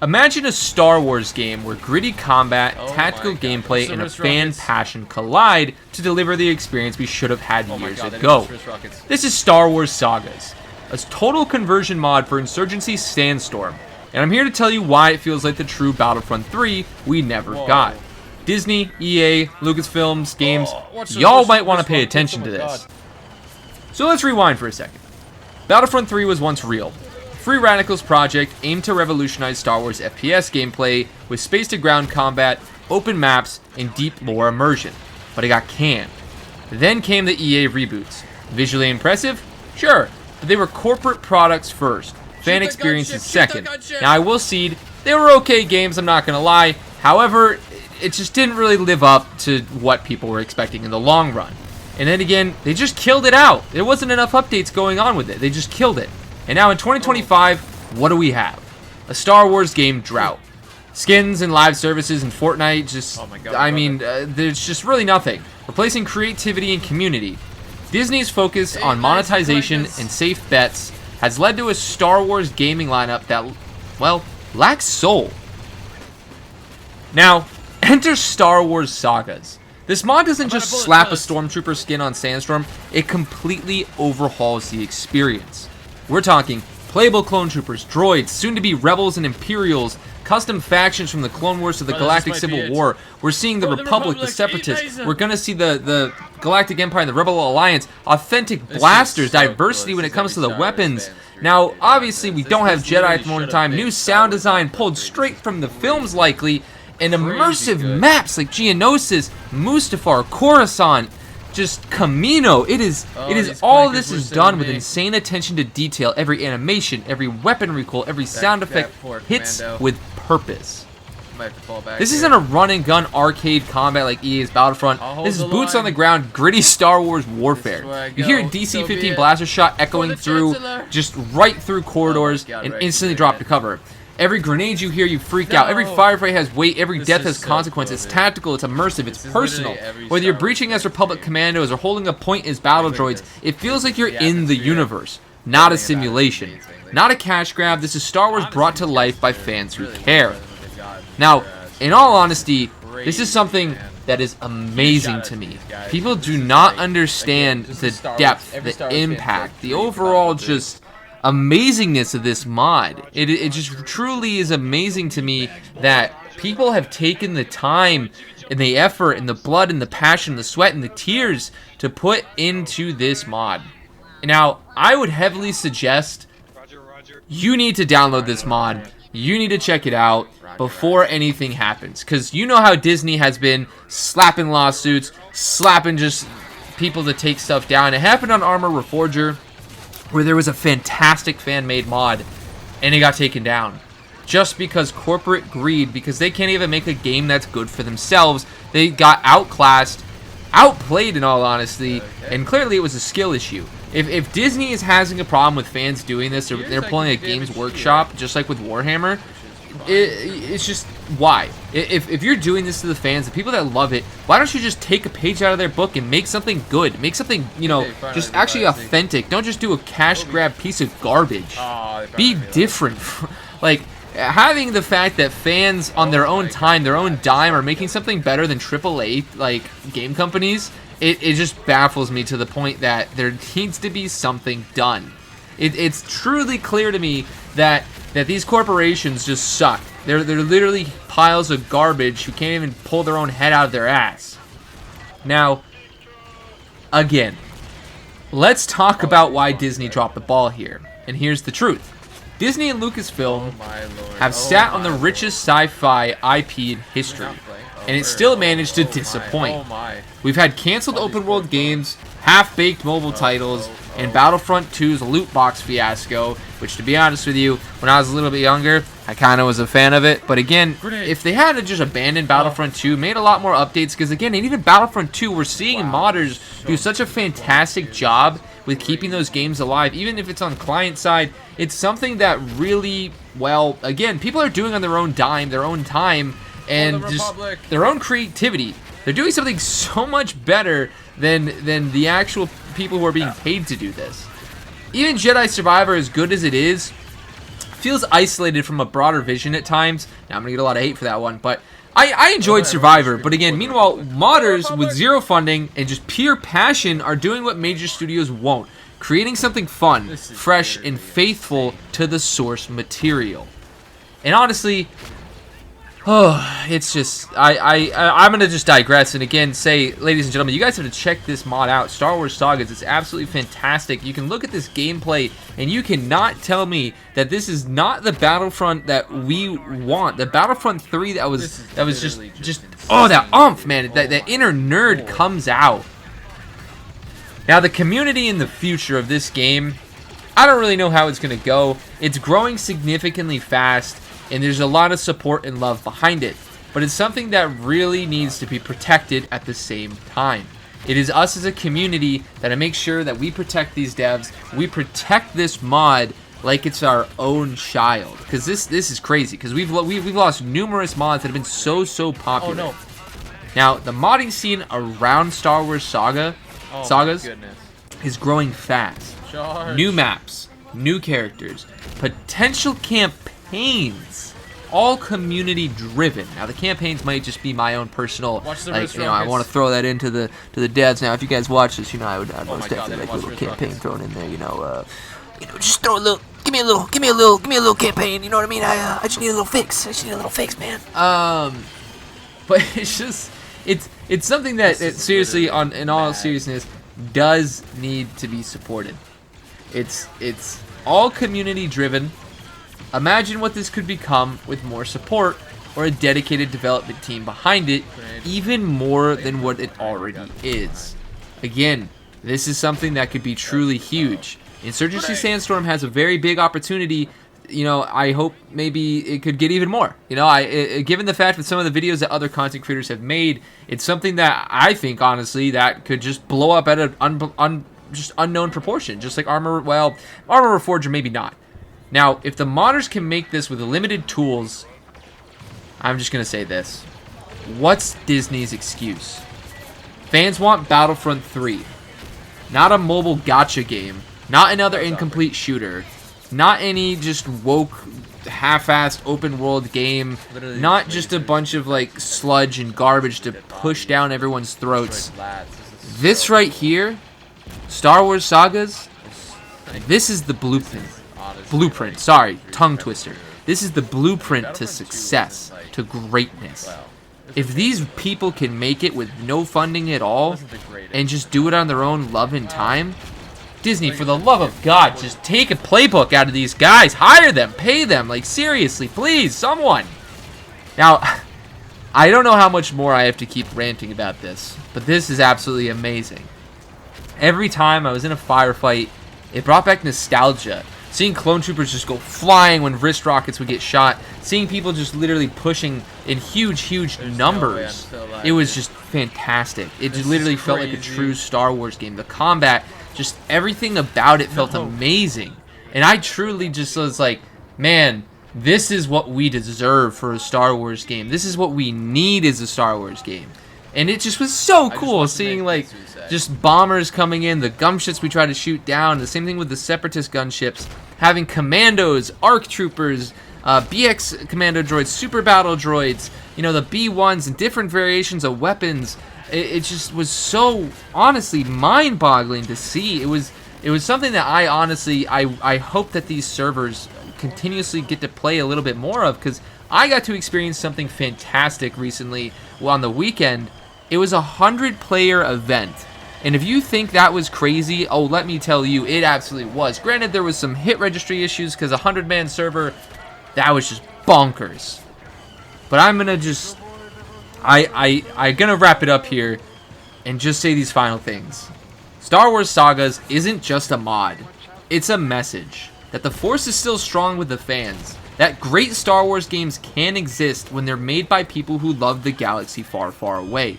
Imagine a Star Wars game where gritty combat, tactical gameplay, and a fan passion collide to deliver the experience we should have had years ago. This is Star Wars Sagas, a total conversion mod for Insurgency Sandstorm, and I'm here to tell you why it feels like the true Battlefront 3 we never got. Disney, EA, Lucasfilms, games, y'all might want to pay attention to this. So let's rewind for a second. Battlefront 3 was once real. Free Radicals project aimed to revolutionize Star Wars FPS gameplay with space-to-ground combat, open maps, and deep lore immersion, but it got canned. Then came the EA reboots. Visually impressive? Sure, but they were corporate products first, fan experiences second. Now I will cede, they were okay games, I'm not gonna lie, however, it just didn't really live up to what people were expecting in the long run. And then again, they just killed it out. There wasn't enough updates going on with it, they just killed it. And now in 2025, what do we have? A Star Wars game drought. Skins and live services and Fortnite just, there's just really nothing. Replacing creativity and community. Disney's focus on monetization and safe bets has led to a Star Wars gaming lineup that, well, lacks soul. Now, enter Star Wars Sagas. This mod doesn't just slap a Stormtrooper skin on Sandstorm, it completely overhauls the experience. We're talking playable clone troopers, droids, soon-to-be rebels and Imperials, custom factions from the Clone Wars to the Galactic Civil War. We're seeing the Republic, the Separatists. We're going to see the Galactic Empire and the Rebel Alliance. Authentic blasters, diversity when it comes to the weapons. Now, obviously, we don't have Jedi at the moment in time. New sound design pulled straight from the films, likely. And immersive maps like Geonosis, Mustafar, Coruscant, just Camino. It is all of this is done with insane attention to detail. Every animation, every weapon recoil, every sound effect hits with purpose. This isn't a run and gun arcade combat like EA's Battlefront. This is boots on the ground, gritty Star Wars warfare. You hear a DC-15 blaster shot echoing through, just right through corridors, and instantly drop to cover. Every grenade you hear, you freak out. Every firefight has weight. Every death has consequences. It's tactical. It's immersive. It's personal. Whether you're breaching as Republic commandos or holding a point as battle droids, it feels like you're in the universe, not a simulation. Not a cash grab. This is Star Wars brought to life by fans who care. Now, in all honesty, this is something that is amazing to me. People do not understand the depth, the impact, the overall just amazingness of this mod. It just truly is amazing to me that people have taken the time and the effort and the blood and the passion, the sweat and the tears to put into this mod. Now, I would heavily suggest you need to download this mod. You need to check it out before anything happens, because you know how Disney has been slapping lawsuits, slapping just people to take stuff down. It happened on Armor Reforger, where there was a fantastic fan-made mod, and it got taken down. Just because corporate greed, because they can't even make a game that's good for themselves. They got outclassed, outplayed in all honesty, and clearly it was a skill issue. If Disney is having a problem with fans doing this, or they're pulling a Games Workshop, just like with Warhammer, it's just, why? If you're doing this to the fans, the people that love it, why don't you just take a page out of their book and make something good? Make something, just actually authentic. Don't just do a cash grab piece of garbage. Be different. Like, having the fact that fans on their own time, their own dime, are making something better than AAA, like, game companies, it just baffles me to the point that there needs to be something done. It's truly clear to me that these corporations just suck. They're literally piles of garbage who can't even pull their own head out of their ass. Now, again, let's talk about why Disney dropped the ball here. And here's the truth. Disney and Lucasfilm have sat on the richest sci-fi IP in history, and it still managed to disappoint. We've had canceled open-world games, half-baked mobile titles, and Battlefront 2's loot box fiasco, which, to be honest with you, when I was a little bit younger, I kind of was a fan of it. But again, if they had to just abandon Battlefront 2, made a lot more updates, because again, and even Battlefront 2, we're seeing modders do such a fantastic job with keeping those games alive, even if it's on client side. It's something that really, well, again, people are doing on their own dime, their own time, and just their own creativity. They're doing something so much better than the actual people who are being paid to do this. Even Jedi Survivor, as good as it is, feels feels isolated from a broader vision at times. Now, I'm going to get a lot of hate for that one, but I enjoyed Survivor. But again, meanwhile, modders with zero funding and just pure passion are doing what major studios won't. Creating something fun, fresh, and faithful to the source material. And honestly, it's just, I'm going to just digress and again say, ladies and gentlemen, you guys have to check this mod out, Star Wars Sagas. It's absolutely fantastic. You can look at this gameplay and you cannot tell me that this is not the Battlefront that we want. The Battlefront 3 that was just oh, that oomph, man. That inner nerd comes out. Now, the community in the future of this game, I don't really know how it's going to go. It's growing significantly fast, and there's a lot of support and love behind it. But it's something that really needs to be protected at the same time. It is us as a community that make sure that we protect these devs. We protect this mod like it's our own child. Because this is crazy. Because we've lost numerous mods that have been so popular. Oh, no. Now, the modding scene around Star Wars Sagas is growing fast. New maps, new characters, potential campaigns, all community driven. Now the campaigns might just be my own personal, like, you know, I want to throw that into the devs. Now if you guys watch this, you know, I'd most definitely like a little campaign thrown in there. You know, just throw a little, give me a little campaign. You know what I mean? I just need a little fix, man. But it's something that seriously, in all seriousness, does need to be supported. It's all community driven. Imagine what this could become with more support or a dedicated development team behind it, even more than what it already is. Again, this is something that could be truly huge. Insurgency Sandstorm has a very big opportunity. You know, I hope maybe it could get even more. You know, given the fact that some of the videos that other content creators have made, it's something that I think, honestly, that could just blow up at an just unknown proportion. Just like Armor Reforger, maybe not. Now, if the modders can make this with limited tools, I'm just going to say this. What's Disney's excuse? Fans want Battlefront 3. Not a mobile gacha game. Not another incomplete shooter. Not any just woke, half-assed open world game. Not just a bunch of like sludge and garbage to push down everyone's throats. This right here, Star Wars Sagas, this is the blueprint. Sorry, tongue twister. This is the blueprint to success, to greatness. If these people can make it with no funding at all and just do it on their own love and time, Disney, for the love of God, just take a playbook out of these guys. Hire them. Pay them. Like, seriously, please, someone. Now, I don't know how much more I have to keep ranting about this, but this is absolutely amazing. Every time I was in a firefight, it brought back nostalgia. Seeing clone troopers just go flying when wrist rockets would get shot. Seeing people just literally pushing in huge numbers. It was just fantastic. It just literally felt like a true Star Wars game. The combat, just everything about it felt amazing. And I truly just was like, man, this is what we deserve for a Star Wars game. This is what we need as a Star Wars game. And it just was so cool seeing like just bombers coming in, the gunships we try to shoot down, the same thing with the Separatist gunships, having commandos, ARC troopers, BX commando droids, super battle droids, you know, the B1s and different variations of weapons. It just was so honestly mind-boggling to see. It was something that I honestly I hope that these servers continuously get to play a little bit more of, because I got to experience something fantastic recently on the weekend. It was a 100-player event. And if you think that was crazy, oh, let me tell you, it absolutely was. Granted, there was some hit registry issues because a 100-man server, that was just bonkers. But I'm going to just, I'm going to wrap it up here and just say these final things. Star Wars Sagas isn't just a mod. It's a message that the Force is still strong with the fans. That great Star Wars games can exist when they're made by people who love the galaxy far, far away.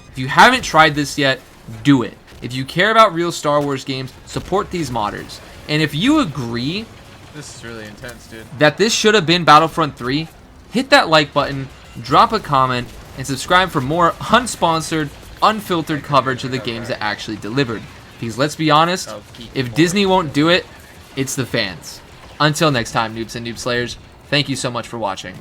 If you haven't tried this yet, do it. If you care about real Star Wars games, support these modders. And if you agree, this is really intense, dude, that this should have been Battlefront 3, hit that like button, drop a comment, and subscribe for more unsponsored, unfiltered coverage of the games that actually delivered. Because let's be honest, if Disney won't do it, it's the fans. Until next time, noobs and noob slayers, thank you so much for watching.